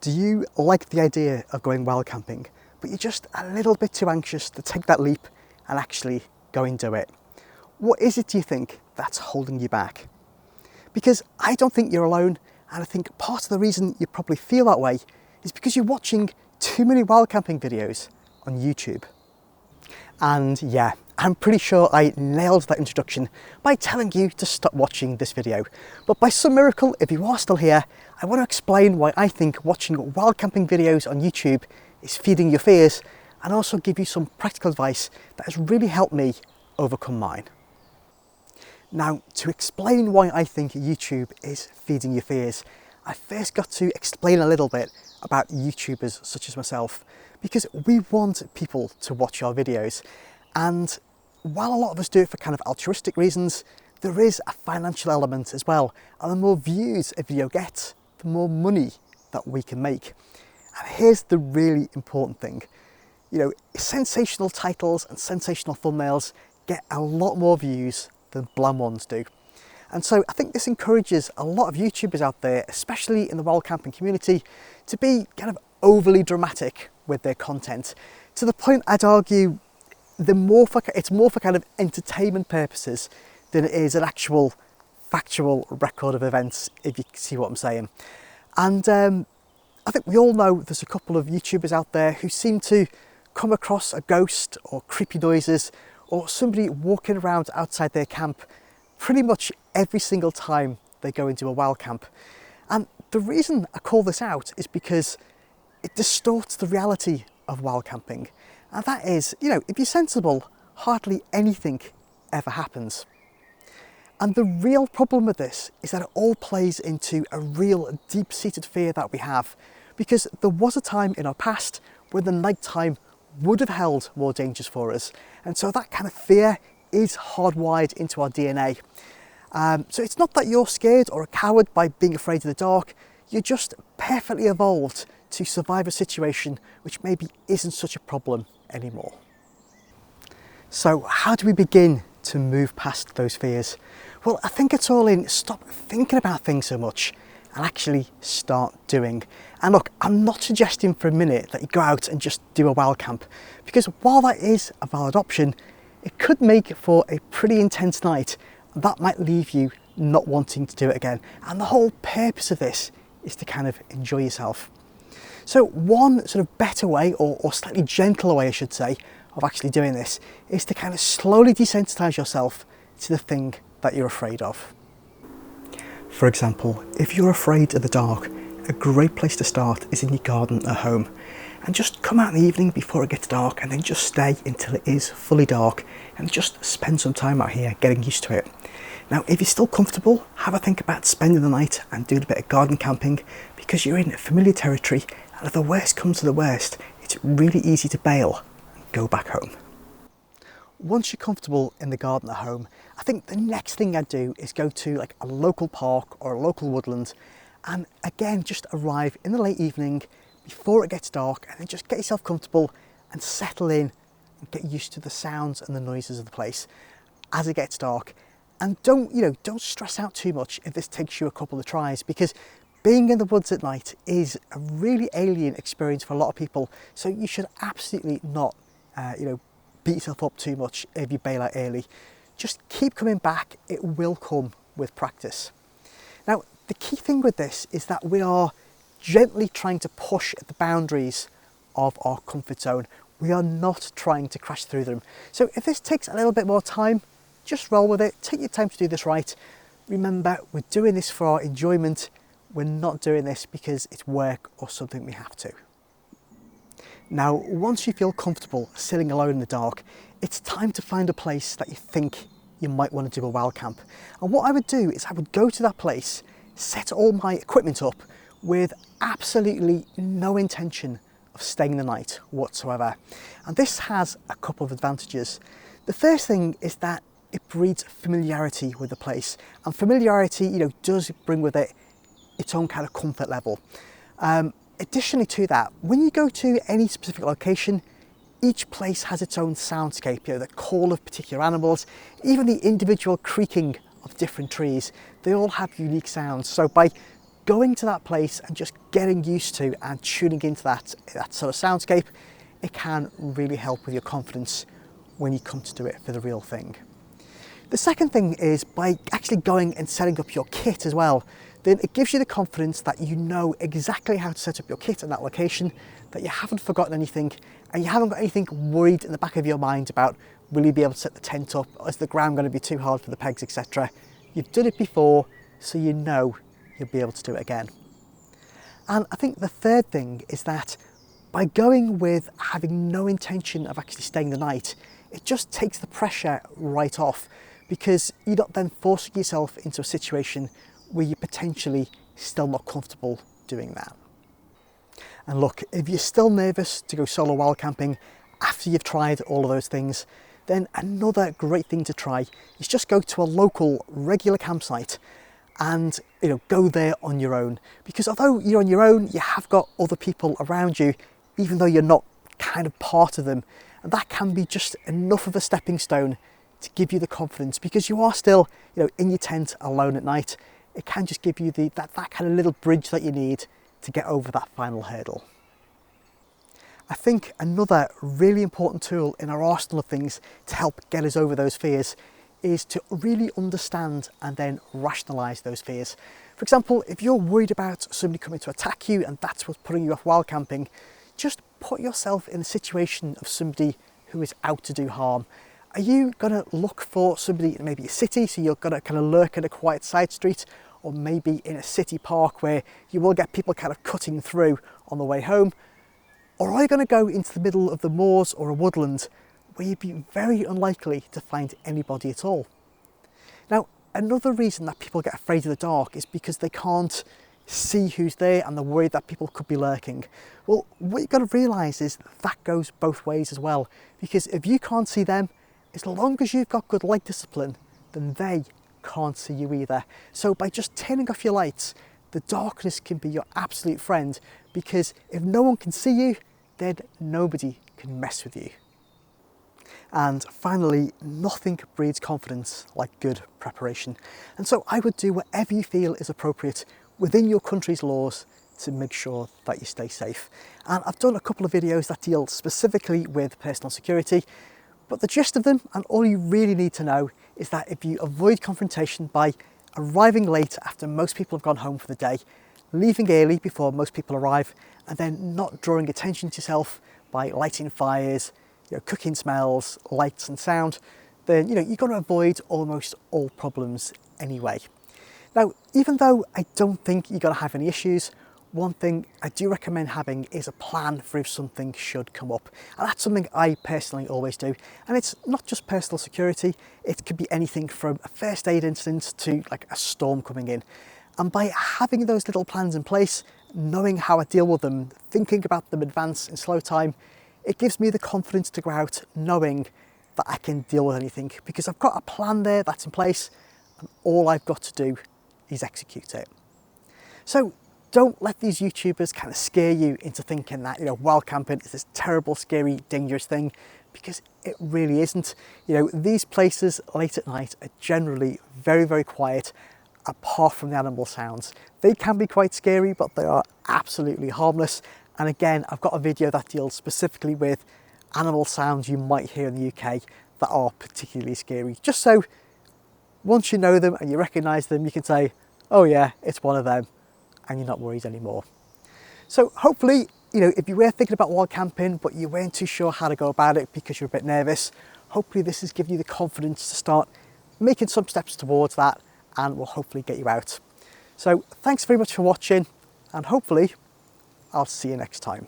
Do you like the idea of going wild camping, but you're just a little bit too anxious to take that leap and actually go and do it? What is it, do you think, that's holding you back? Because I don't think you're alone, and I think part of the reason you probably feel that way is because you're watching too many wild camping videos on YouTube. And yeah, I'm pretty sure I nailed that introduction by telling you to stop watching this video. But by some miracle, if you are still here, I want to explain why I think watching wild camping videos on YouTube is feeding your fears, and also give you some practical advice that has really helped me overcome mine. Now, to explain why I think YouTube is feeding your fears, I first got to explain a little bit about YouTubers such as myself, because we want people to watch our videos. And while a lot of us do it for kind of altruistic reasons, there is a financial element as well. And the more views a video gets, the more money that we can make. And here's the really important thing. You know, sensational titles and sensational thumbnails get a lot more views than bland ones do. And so I think this encourages a lot of YouTubers out there, especially in the wild camping community, to be kind of overly dramatic with their content, to the point I'd argue it's more for kind of entertainment purposes than it is an actual factual record of events, if you see what I'm saying. And I think we all know there's a couple of YouTubers out there who seem to come across a ghost or creepy noises or somebody walking around outside their camp pretty much every single time they go into a wild camp. And the reason I call this out is because it distorts the reality of wild camping. And that is, you know, if you're sensible, hardly anything ever happens. And the real problem with this is that it all plays into a real deep-seated fear that we have, because there was a time in our past when the nighttime would have held more dangers for us. And so that kind of fear is hardwired into our DNA. So it's not that you're scared or a coward by being afraid of the dark, you're just perfectly evolved to survive a situation which maybe isn't such a problem anymore. So how do we begin to move past those fears? Well, I think it's all in stop thinking about things so much and actually start doing. And look, I'm not suggesting for a minute that you go out and just do a wild camp, because while that is a valid option, it could make for a pretty intense night. That might leave you not wanting to do it again. And the whole purpose of this is to kind of enjoy yourself. So one sort of better way, or slightly gentler way I should say, of actually doing this is to kind of slowly desensitize yourself to the thing that you're afraid of. For example, if you're afraid of the dark, a great place to start is in your garden at home. And just come out in the evening before it gets dark, and then just stay until it is fully dark, and just spend some time out here getting used to it. Now, if you're still comfortable, have a think about spending the night and doing a bit of garden camping, because you're in familiar territory, and if the worst comes to the worst, it's really easy to bail and go back home. Once you're comfortable in the garden at home, I think the next thing I'd do is go to like a local park or a local woodland, and again just arrive in the late evening before it gets dark, and then just get yourself comfortable and settle in and get used to the sounds and the noises of the place as it gets dark. And don't stress out too much if this takes you a couple of tries, because being in the woods at night is a really alien experience for a lot of people. So you should absolutely not beat yourself up too much if you bail out early. Just keep coming back, it will come with practice. Now, the key thing with this is that we are gently trying to push the boundaries of our comfort zone. We are not trying to crash through them. So if this takes a little bit more time, just roll with it, take your time to do this right. Remember, we're doing this for our enjoyment. We're not doing this because it's work or something we have to. Now, once you feel comfortable sitting alone in the dark, it's time to find a place that you think you might want to do a wild camp. And what I would do is I would go to that place, set all my equipment up with absolutely no intention of staying the night whatsoever. And this has a couple of advantages. The first thing is that it breeds familiarity with the place, and familiarity, does bring with it its own kind of comfort level. Additionally to that, when you go to any specific location, each place has its own soundscape, the call of particular animals, even the individual creaking of different trees. They all have unique sounds. So by going to that place and just getting used to and tuning into that sort of soundscape, it can really help with your confidence when you come to do it for the real thing. The second thing is by actually going and setting up your kit as well, then it gives you the confidence that you know exactly how to set up your kit at that location, that you haven't forgotten anything, and you haven't got anything worried in the back of your mind about will you be able to set the tent up, is the ground going to be too hard for the pegs, etc. You've done it before, so you know you'll be able to do it again. And I think the third thing is that by going with having no intention of actually staying the night, it just takes the pressure right off, because you're not then forcing yourself into a situation where you're potentially still not comfortable doing that. And look, if you're still nervous to go solo wild camping after you've tried all of those things, then another great thing to try is just go to a local regular campsite and go there on your own. Because although you're on your own, you have got other people around you, even though you're not kind of part of them. And that can be just enough of a stepping stone to give you the confidence, because you are still in your tent alone at night. It can just give you that kind of little bridge that you need to get over that final hurdle. I think another really important tool in our arsenal of things to help get us over those fears is to really understand and then rationalise those fears. For example, if you're worried about somebody coming to attack you and that's what's putting you off wild camping, just put yourself in the situation of somebody who is out to do harm. Are you going to look for somebody in maybe a city, so you're going to kind of lurk in a quiet side street, or maybe in a city park where you will get people kind of cutting through on the way home? Or are you going to go into the middle of the moors or a woodland where you'd be very unlikely to find anybody at all? Now, another reason that people get afraid of the dark is because they can't see who's there and they're worried that people could be lurking. Well, what you've got to realise is that goes both ways as well, because if you can't see them, as long as you've got good light discipline, then they can't see you either. So by just turning off your lights, the darkness can be your absolute friend, because if no one can see you, then nobody can mess with you. And finally, nothing breeds confidence like good preparation. And so I would do whatever you feel is appropriate within your country's laws to make sure that you stay safe. And I've done a couple of videos that deal specifically with personal security, but the gist of them, and all you really need to know, is that if you avoid confrontation by arriving late after most people have gone home for the day, leaving early before most people arrive, and then not drawing attention to yourself by lighting fires, cooking smells, lights and sound, then you've got to avoid almost all problems anyway. Now, even though I don't think you're going to have any issues, one thing I do recommend having is a plan for if something should come up. And that's something I personally always do. And it's not just personal security, it could be anything from a first aid incident to like a storm coming in. And by having those little plans in place, knowing how I deal with them, thinking about them in advance in slow time, it gives me the confidence to go out knowing that I can deal with anything, because I've got a plan there that's in place and all I've got to do is execute it. So don't let these YouTubers kind of scare you into thinking that, wild camping is this terrible, scary, dangerous thing, because it really isn't. These places late at night are generally very, very quiet, apart from the animal sounds. They can be quite scary, but they are absolutely harmless. And again, I've got a video that deals specifically with animal sounds you might hear in the UK that are particularly scary. Just so once you know them and you recognise them, you can say, oh yeah, it's one of them, and you're not worried anymore. So hopefully, if you were thinking about wild camping, but you weren't too sure how to go about it because you're a bit nervous, hopefully this has given you the confidence to start making some steps towards that, and will hopefully get you out. So thanks very much for watching, and hopefully I'll see you next time.